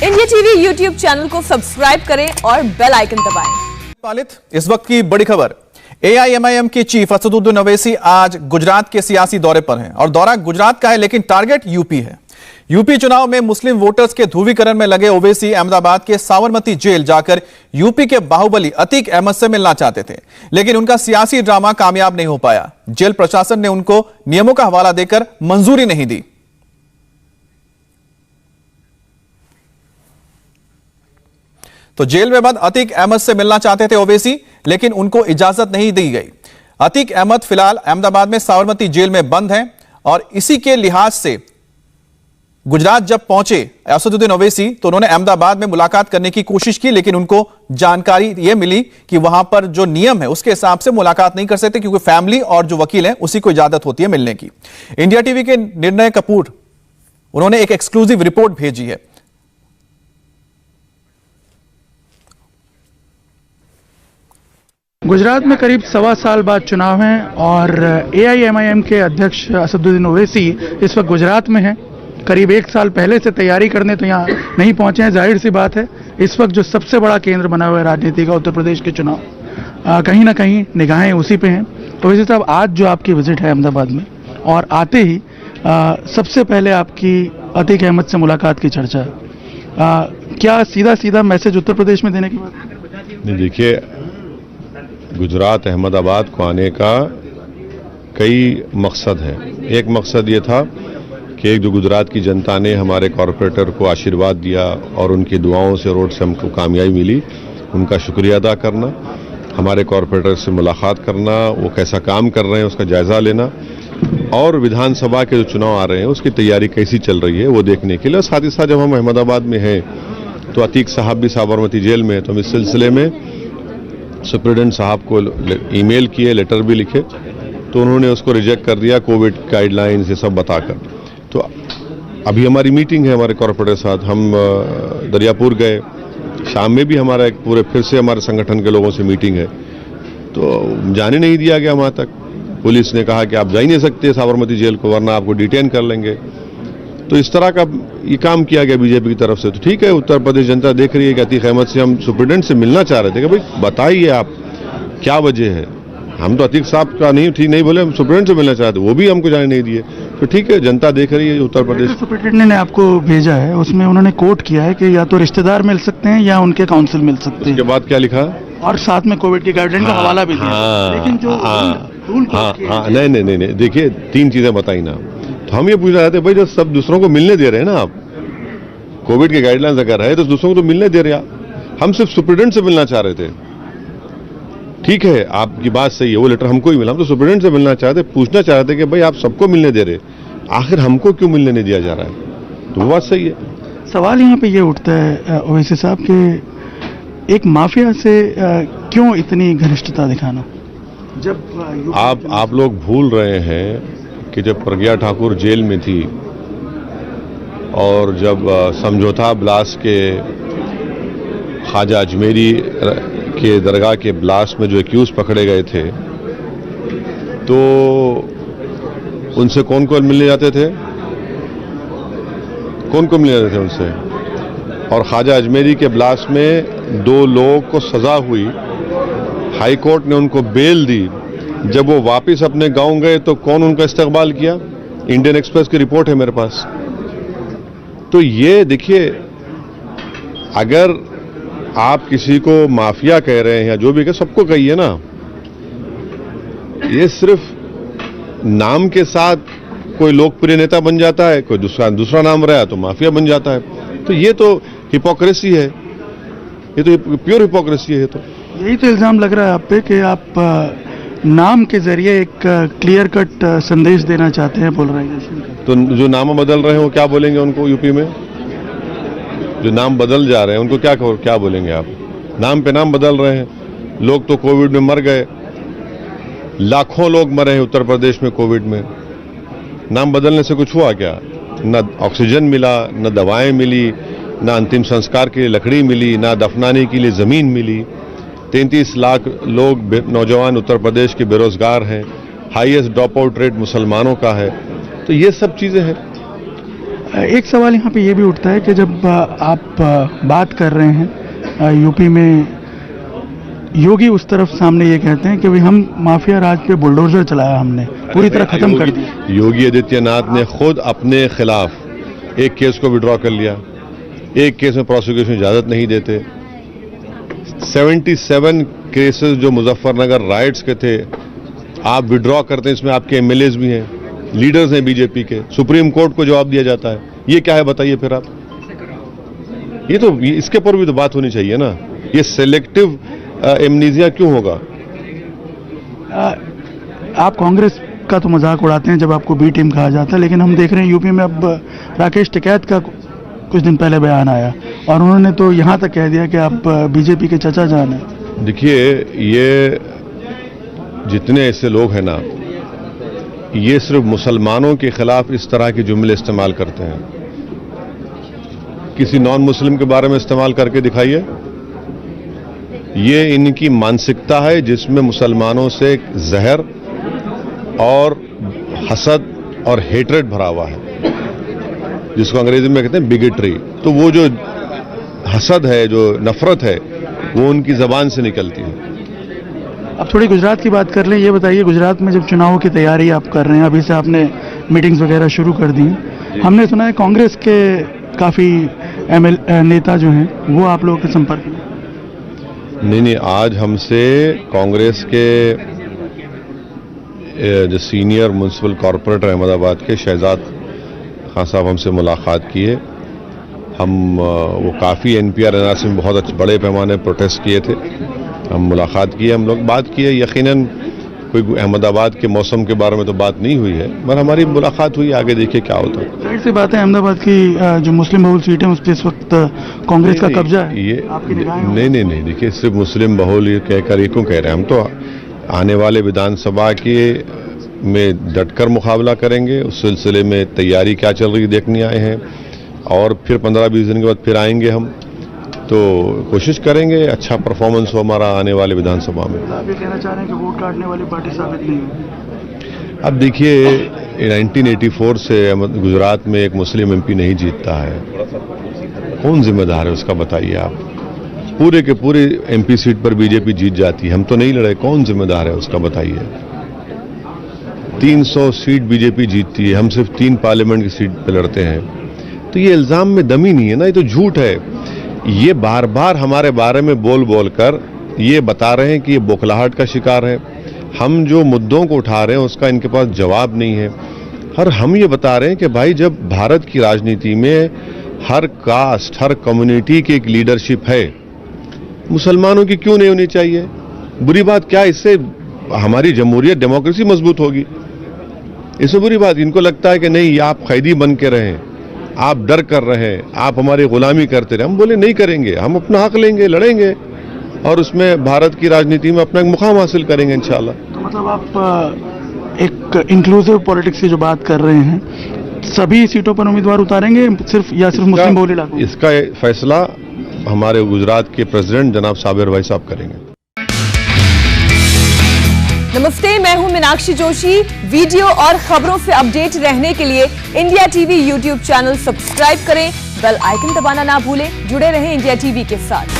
India TV YouTube channel को subscribe करें और बेल आइकन दबाएं। इस वक्त की बड़ी खबर, AIMIM के चीफ असदुद्दीन ओवैसी आज गुजरात के सियासी दौरे पर हैं और दौरा गुजरात का है लेकिन टारगेट यूपी है। यूपी चुनाव में मुस्लिम वोटर्स के ध्रुवीकरण में लगे ओवैसी अहमदाबाद के साबरमती जेल जाकर यूपी के बाहुबली अतीक अहमद से मिलना चाहते थे, लेकिन उनका सियासी ड्रामा कामयाब नहीं हो पाया। जेल प्रशासन ने उनको नियमों का हवाला देकर मंजूरी नहीं दी। तो जेल में बंद अतीक अहमद से मिलना चाहते थे ओवैसी, लेकिन उनको इजाजत नहीं दी गई। अतीक अहमद फिलहाल अहमदाबाद में साबरमती जेल में बंद हैं और इसी के लिहाज से गुजरात जब पहुंचे असदुद्दीन ओवैसी तो उन्होंने अहमदाबाद में मुलाकात करने की कोशिश की, लेकिन उनको जानकारी यह मिली कि वहां पर जो नियम है उसके हिसाब से मुलाकात नहीं कर सकते, क्योंकि फैमिली और जो वकील हैं उसी को इजाजत होती है मिलने की। इंडिया टीवी के निर्णय कपूर उन्होंने एक एक्सक्लूसिव रिपोर्ट भेजी है। गुजरात में करीब 1.25 साल बाद चुनाव हैं और AIMIM के अध्यक्ष असदुद्दीन ओवैसी इस वक्त गुजरात में हैं। करीब 1 साल पहले से तैयारी करने तो यहाँ नहीं पहुंचे हैं। जाहिर सी बात है, इस वक्त जो सबसे बड़ा केंद्र बना हुआ है राजनीति का, उत्तर प्रदेश के चुनाव, कहीं ना कहीं निगाहें उसी पे हैं। ओवैसी साहब, आज जो आपकी विजिट है अहमदाबाद में और आते ही सबसे पहले आपकी अतीक अहमद से मुलाकात की चर्चा है, क्या सीधा मैसेज उत्तर प्रदेश में देने की बात? नहीं, देखिए, गुजरात अहमदाबाद को आने का कई मकसद हैं। एक मकसद ये था कि एक जो गुजरात की जनता ने हमारे कॉरपोरेटर को आशीर्वाद दिया और उनकी दुआओं से रोड से हमको कामयाबी मिली, उनका शुक्रिया अदा करना, हमारे कॉरपोरेटर से मुलाकात करना, वो कैसा काम कर रहे हैं उसका जायजा लेना, और विधानसभा के जो चुनाव आ रहे हैं उसकी तैयारी कैसी चल रही है वो देखने के लिए। साथ ही साथ जब हम अहमदाबाद में हैं तो अतीक साहब भी साबरमती जेल में है, तो हम इस सिलसिले में सुप्रीडेंट साहब को ईमेल किए, लेटर भी लिखे, तो उन्होंने उसको रिजेक्ट कर दिया कोविड गाइडलाइंस ये सब बताकर। तो अभी हमारी मीटिंग है हमारे कॉर्पोरेटर के साथ, हम दरियापुर गए, शाम में भी हमारा एक पूरे फिर से हमारे संगठन के लोगों से मीटिंग है, तो जाने नहीं दिया गया वहाँ तक। पुलिस ने कहा कि आप जा ही नहीं सकते साबरमती जेल को, वरना आपको डिटेन कर लेंगे। तो इस तरह का ये काम किया गया बीजेपी की तरफ से। तो ठीक है, उत्तर प्रदेश जनता देख रही है कि अतीक अहमद से हम सुप्रीडेंट से मिलना चाह रहे थे कि भाई बताइए आप क्या वजह है। हम तो अतीक साहब का नहीं ठीक नहीं बोले, हम सुप्रीडेंट से मिलना चाहते, वो भी हमको जाने नहीं दिए। तो ठीक है, जनता देख रही है उत्तर प्रदेश। सुप्रीडेंट ने आपको भेजा है, उसमें उन्होंने कोट किया है कि या तो रिश्तेदार मिल सकते हैं या उनके काउंसिल मिल सकते हैं। उसके बाद क्या लिखा और साथ में कोविड की गाइडलाइन का हवाला भी दिया। लेकिन जो नहीं, देखिए 3 चीजें बताई ना, तो हम ये पूछना चाहते हैं भाई, जो सब दूसरों को मिलने दे रहे हैं ना आप, कोविड के गाइडलाइंस अगर है तो दूसरों को तो मिलने दे रहे हैं। हम सिर्फ सुप्रीडेंट से मिलना चाह रहे थे। ठीक है, आपकी बात सही है, वो लेटर हमको ही मिला, हम तो सुप्रीडेंट से मिलना चाहते, पूछना चाह रहे थे कि भाई आप सबको मिलने दे रहे, आखिर हमको क्यों मिलने नहीं दिया जा रहा है? तो वो बात सही है। सवाल यहाँ पे ये उठता है ओवैसी साहब कि एक माफिया से क्यों इतनी घनिष्ठता दिखाना? जब आप लोग भूल रहे हैं कि जब प्रज्ञा ठाकुर जेल में थी और जब समझौता ब्लास्ट के ख्वाजा अजमेरी के दरगाह के ब्लास्ट में जो एक्यूज पकड़े गए थे, तो उनसे कौन कौन मिलने जाते थे? कौन कौन मिलने जाते थे उनसे? और ख्वाजा अजमेरी के ब्लास्ट में 2 लोगों को सजा हुई, हाई कोर्ट ने उनको बेल दी। जब वो वापस अपने गांव गए तो कौन उनका इस्तकबाल किया? इंडियन एक्सप्रेस की रिपोर्ट है मेरे पास। तो ये देखिए, अगर आप किसी को माफिया कह रहे हैं या जो भी कह, सबको कहिए ना, ये सिर्फ नाम के साथ कोई लोकप्रिय नेता बन जाता है, कोई दूसरा नाम रहा तो माफिया बन जाता है। तो ये तो हिपोक्रेसी है, ये तो प्योर हिपोक्रेसी है। तो यही तो इल्जाम लग रहा है आप पे कि आप नाम के जरिए एक क्लियर कट संदेश देना चाहते हैं पोलराइजेशन का। तो जो नाम बदल रहे हैं वो क्या बोलेंगे उनको? यूपी में जो नाम बदल जा रहे हैं उनको क्या बोलेंगे आप? नाम पे नाम बदल रहे हैं। लोग तो कोविड में मर गए, लाखों लोग मरे हैं उत्तर प्रदेश में कोविड में। नाम बदलने से कुछ हुआ क्या? न ऑक्सीजन मिला, न दवाएं मिली, न अंतिम संस्कार के लिए लकड़ी मिली, न दफनाने के लिए जमीन मिली। 33 लाख लोग नौजवान उत्तर प्रदेश के बेरोजगार हैं, हाईएस्ट ड्रॉप आउट रेट मुसलमानों का है। तो ये सब चीजें हैं। एक सवाल यहाँ पे ये भी उठता है कि जब आप बात कर रहे हैं यूपी में, योगी उस तरफ सामने ये कहते हैं कि भाई हम माफिया राज पे बुलडोजर चलाया, हमने पूरी तरह खत्म कर दिया। योगी आदित्यनाथ ने खुद अपने खिलाफ एक केस को विड्रॉ कर लिया, एक केस में प्रोसिक्यूशन इजाजत नहीं देते। 77 केसेस जो मुजफ्फरनगर राइट्स के थे आप विड्रॉ करते हैं, इसमें आपके एमएलएज भी हैं, लीडर्स हैं बीजेपी के, सुप्रीम कोर्ट को जवाब दिया जाता है। ये क्या है बताइए फिर आप? ये तो इसके ऊपर भी तो बात होनी चाहिए ना। ये सेलेक्टिव एमनीजिया क्यों होगा? आप कांग्रेस का तो मजाक उड़ाते हैं जब आपको बी टीम कहा जाता है, लेकिन हम देख रहे हैं यूपी में अब राकेश टिकैत का कुछ दिन पहले बयान आया और उन्होंने तो यहां तक कह दिया कि आप बीजेपी के चचा जान हैं। देखिए, ये जितने ऐसे लोग हैं ना, ये सिर्फ मुसलमानों के खिलाफ इस तरह के जुमले इस्तेमाल करते हैं। किसी नॉन मुस्लिम के बारे में इस्तेमाल करके दिखाइए। ये इनकी मानसिकता है जिसमें मुसलमानों से जहर और हसद और हेट्रेड भरा हुआ है, जिसको अंग्रेजी में कहते हैं बिगेट्री। तो वो जो हसद है, जो नफरत है, वो उनकी जबान से निकलती है। अब थोड़ी गुजरात की बात कर लें। ये बताइए, गुजरात में जब चुनाव की तैयारी आप कर रहे हैं, अभी से आपने मीटिंग्स वगैरह शुरू कर दी, हमने सुना है कांग्रेस के काफ़ी नेता जो हैं वो आप लोगों के संपर्क में? नहीं, आज हमसे कांग्रेस के जो सीनियर म्यूनसिपल कॉरपोरेटर अहमदाबाद के शहजाद खान साहब हमसे मुलाकात किए। हम वो काफ़ी एनपीआर एनआरसी में बहुत बड़े पैमाने प्रोटेस्ट किए थे। हम मुलाकात किए, हम लोग बात किए। यकीनन कोई अहमदाबाद के मौसम के बारे में तो बात नहीं हुई है, मगर हमारी मुलाकात हुई। आगे देखिए क्या होता है। जाहिर सी बात है, अहमदाबाद की जो मुस्लिम बहुल सीट है उस पर इस वक्त कांग्रेस का कब्जा है। ये नहीं, देखिए, सिर्फ मुस्लिम बहुल ये कहकर ये क्यों कह रहे हैं? हम तो आने वाले विधानसभा के में डटकर मुकाबला करेंगे। उस सिलसिले में तैयारी क्या चल रही देखने आए हैं, और फिर 15-20 दिन के बाद फिर आएंगे हम, तो कोशिश करेंगे अच्छा परफॉर्मेंस हो हमारा आने वाले विधानसभा में। आप ये कहना चाह रहे हैं कि वोट काटने वाली पार्टी साबित नहीं होगी? अब देखिए, 1984 से गुजरात में एक मुस्लिम एमपी नहीं जीतता है। कौन जिम्मेदार है उसका बताइए आप? पूरे के पूरे एमपी सीट पर बीजेपी जीत जाती है, हम तो नहीं लड़े। कौन जिम्मेदार है उसका बताइए? 300 सीट बीजेपी जीतती है, हम सिर्फ 3 पार्लियामेंट की सीट पर लड़ते हैं। तो ये इल्जाम में दम ही नहीं है ना, ये तो झूठ है। ये बार बार हमारे बारे में बोल बोल कर ये बता रहे हैं कि ये बौखलाहट का शिकार है। हम जो मुद्दों को उठा रहे हैं उसका इनके पास जवाब नहीं है। और हम ये बता रहे हैं कि भाई, जब भारत की राजनीति में हर कास्ट, हर कम्युनिटी की एक लीडरशिप है, मुसलमानों की क्यों नहीं होनी चाहिए? बुरी बात क्या है? इससे हमारी जमहूरियत, डेमोक्रेसी मजबूत होगी। इससे बुरी बात इनको लगता है कि नहीं, आप कैदी बन के रहें, आप डर कर रहे हैं, आप हमारी गुलामी करते रहे। हम बोले नहीं करेंगे, हम अपना हक लेंगे, लड़ेंगे और उसमें भारत की राजनीति में अपना एक मुकाम हासिल करेंगे इंशाल्लाह। तो मतलब आप एक इंक्लूसिव पॉलिटिक्स की जो बात कर रहे हैं, सभी सीटों पर उम्मीदवार उतारेंगे सिर्फ मुस्लिम बहुल इलाकों? इसका फैसला हमारे गुजरात के प्रेसिडेंट जनाब साबिर भाई साहब करेंगे। नमस्ते, मैं हूं मीनाक्षी जोशी। वीडियो और खबरों से अपडेट रहने के लिए India TV YouTube channel subscribe करें, बेल आइकन दबाना ना भूलें। जुड़े रहें इंडिया टीवी के साथ।